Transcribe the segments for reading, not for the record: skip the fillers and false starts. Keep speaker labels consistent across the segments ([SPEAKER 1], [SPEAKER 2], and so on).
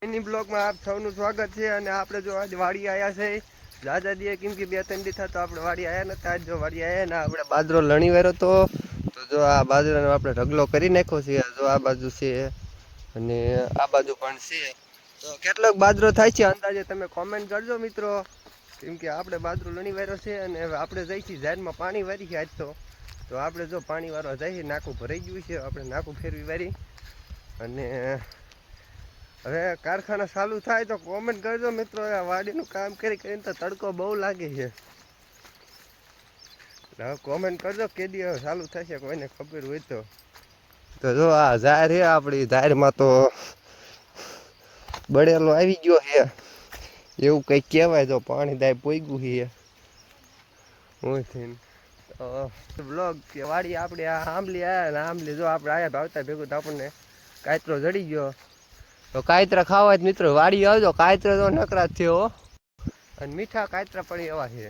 [SPEAKER 1] Mini બ્લોગમાં આપ સૌનું સ્વાગત છે અને આપણે જો આજ વાડી આવ્યા છે દાદા દીએ કેમ કે 2-3 દી થા તો આપણે વાડી આવ્યા નતા આજ જો વાડી આવ્યા ને આપણે બાજરો લણી વેરો તો જો આ બાજરાનો આપણે ઢગલો કરી નાખ્યો છે જો આ બાજુ છે અને આ બાજુ પણ છે તો કેટલોક બાજરો થાય છે અંદાજે તમે કોમેન્ટ કરજો મિત્રો કેમ કે આપણે બાજરો લણી વેરો છે અને આપણે જઈશું ઝાડમાં પાણી વારી છે આજ તો આપણે જો પાણી વારવા જઈએ નાકું ભરાઈ ગયું છે આપણે નાકું ફેરવી વારી અને હવે કારખાના ચાલુ થાય તો કોમેન્ટ કરજો મિત્રો આ વાડીનું કામ કરીને તો તડકો બહુ લાગે છે હવે કોમેન્ટ કરજો કેદી હવે ચાલુ થશે કોઈને ખબર હોય તો જો આ ઝાર છે આપણી ઝારમાં તો બળેલો આવી ગયો છે એવું કંઈક કહેવાય તો પાણી દાય પોઈગું છે હું થઈને બ્લોગ કે વાડી આપણે આ આંબલી આવ્યા ને આંબલી જો આપણે આયા ભાવતા ભેગું તો આપણને કાચરો જડી ગયો તો કાયતરા ખાવા જ મિત્રો વાડી આવજો કાયતરા તો નકરા જ છે હો અને મીઠા કાયતરા પણ એવા છે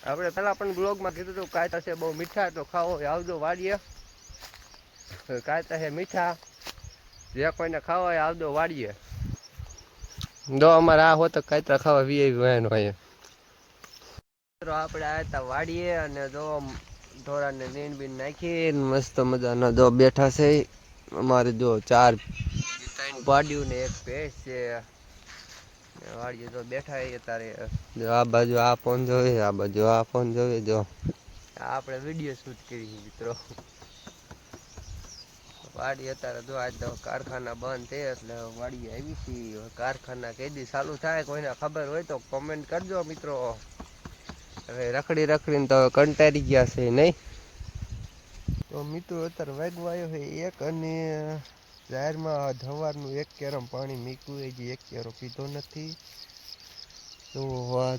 [SPEAKER 1] આપણે પહેલાં પણ બ્લોગમાં કીધું હતું કાયતરા છે બહુ મીઠા તો ખાવો આવજો વાડીએ કાયતરા છે મીઠા જે કોઈને ખાવા હોય આવજો વાડીએ જો અમારે આ હોત કાયતરા ખાવા વીઆઈપી વાયનો અહીંયા આપણે આવ્યા હતા વાડીએ અને જો ઢોરાને નીણ બીન નાખી મસ્ત મજાના જો બેઠા છે અમારે જો 4 પાડ્યું ને એક ભેંસ છે વાડીએ તો બેઠા તારે આ બાજુ આ ફોન જોવે આ બાજુ આ ફોન જોવે જો આપણે વિડીયો શૂટ કરી મિત્રો વાડી અત્યારે જો આજ તો કારખાના બંધ છે એટલે વાડી આવી છીએ કારખાના કેદી ચાલુ થાય કોઈને ખબર હોય તો કોમેન્ટ કરજો મિત્રો હવે રખડીને તો કંટાળી ગયા છે નહીં તો મિત્રો અત્યારે વાગવાયો છે એક અને જાહેરમાં સવારનું 1 કેરમ પાણી મીકું એ જે 1 કેરો પીધો નથી તો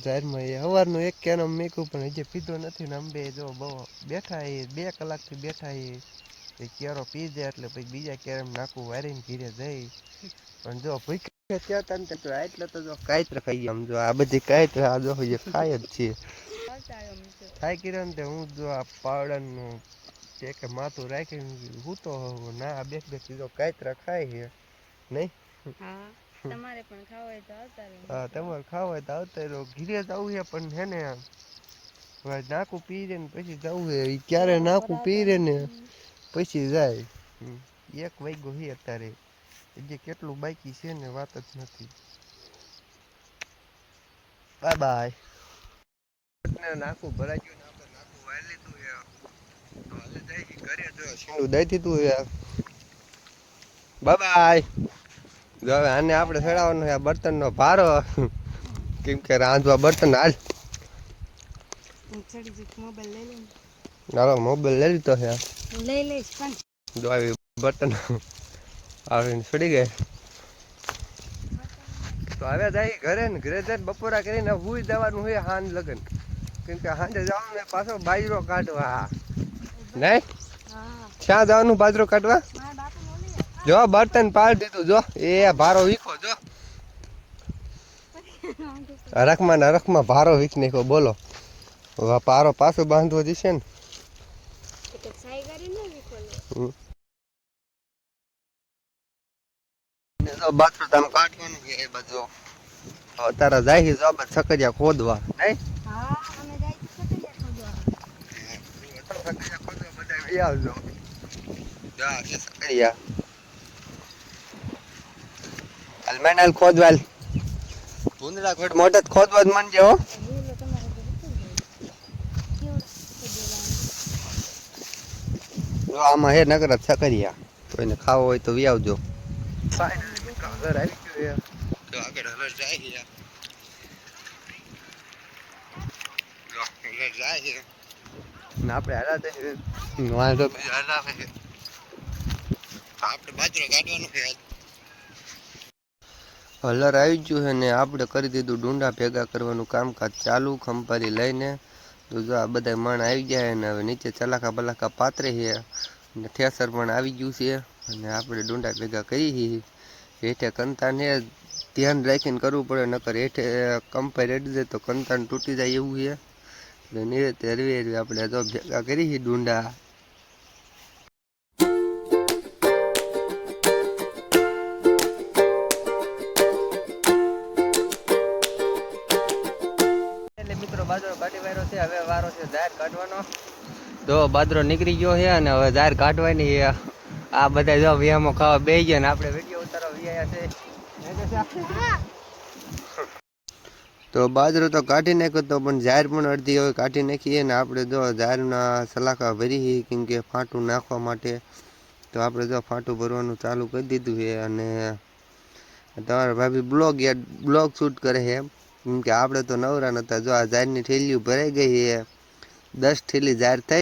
[SPEAKER 1] જાહેરમાં એ સવારનું 1 કેરમ મીકું પણ હજી પીધો નથી ને અંબે જો બહુ બેઠા એ 2 કલાકથી બેઠા એ કેરો પી જાય એટલે પછી બીજા કેરમ નાખું વારીને ઘીરે જઈ પણ જો ભૂખ ત્યાં તને એટલે તો જો કાંઈ ખાઈ આમ જો આ બધી કાંઈ આ જો ખાય જ છે થાય કર્યો ને હું જો આ પાવડાનું કે માથું રાખીને હું તો ના બે જો કાંઈ ખાય છે નહીં
[SPEAKER 2] તમારે પણ ખાવ હોય તો આવતા રહો
[SPEAKER 1] હા તમારે ખાવ હોય તો આવતા રહો ઘીરે જવું છે પણ હે ને નાકું પી રે ને પછી જવું છે ક્યારે નાકું પી રે ને પછી જાય 1 વાગ્યો છે અત્યારે જે કેટલું બાકી છે ને વાત જ નથી બાય બાય નાકું ભરાઈ ગયું આપણે નાકું વાળી લીધું તો હાલે જાય ઘરે જો સીંડું દઈ દીધું યાર બાય બાય જો હવે આને આપણે ચડાવવાનો છે બર્તનનો ભારો કેમ કે રાંધવા બર્તન હાલ મોબાઈલ લઈ લીધો છે
[SPEAKER 2] લઈ લઈશ પણ
[SPEAKER 1] જો આવી બર્તન આવીને ચડી ગઈ તો હવે જાય ઘરે ને ઘરે જઈને બપોરા કરીને હુઈ જવાનું હોય હાંજ લગન કેમ કે હાંજે જવાનું ને પાછો બાજરો કાઢવા નહીં ક્યાં જવાનું બાજરો કાઢવા જો બર્તન પાડી દીધું જો એ ભારો વીખો જો હરખમાં ભારો વીખ નાખ્યો બોલો પારો પાછો બાંધવો જશે ને બાજરો તમે કાઢવાનું કે એ બાજુ તારા જાય છે જો સકરિયા ખોદવા નહીં બધા આવજો સકરિયા અલમેનાલ ખોદવાલ ભૂંદડા ખોટ મોટા ખોદવા જ મન જેવો આમાં હે નગર સકરિયા કોઈને ખાવો હોય તો વી આવજો કલર આવી ગયો તો આગળ હલર જાય છે ને આપણે હલાતે વાંધો બીજો હલાવે છે આપણે બાજરો કાઢવાનું છે હલર આવી ગયું છે ને આપણે કરી દીધું ડુંડા ભેગા કરવાનું કામકાજ ચાલુ ખંપારી લઈને તો જો આ બધા મણ આવી ગયા ને હવે નીચે ચલાકા બલાકા પાતરે છે અને થેસર પણ આવી ગયું છે અને આપણે ડુંડા ભેગા કરી હેઠે કંતાને ધ્યાન રાખીને કરવું પડે નકર હેઠે કંપાઈ રેડી જાય તો કંતાન તૂટી જાય એવું છે એટલે નિરેતે હરવી આપણે તો ભેગા કરી ડુંડા બાજરો કાઢી વાળો છે. હવે વારો છે ઝાર કાઢવાનો. જો બાજરો નીકળી ગયો છે અને હવે ઝાર કાઢવાની છે. આ બધા જો વિયામો ખાવા બેસી ગયા ને આપણે વિડીયો ઉતારવા વિયા છે. તો બાજરો તો કાઢી નાખ્યો તો પણ ઝાર પણ અડધી હવે કાઢી નાખીએ ને આપણે જો ઝારના સલાખા ભરી કેમ કે ફાંટું નાખવા માટે. તો આપણે જો ફાંટું ભરવાનું ચાલુ કરી દીધું છે અને તમારા ભાભી બ્લોગ શૂટ કરે છે કેમ કે આપણે તો નવરા નહોતા. જો આ ઝારની થેલીઓ ભરાઈ ગઈ છે. 10 થેલી ઝાર થઈ.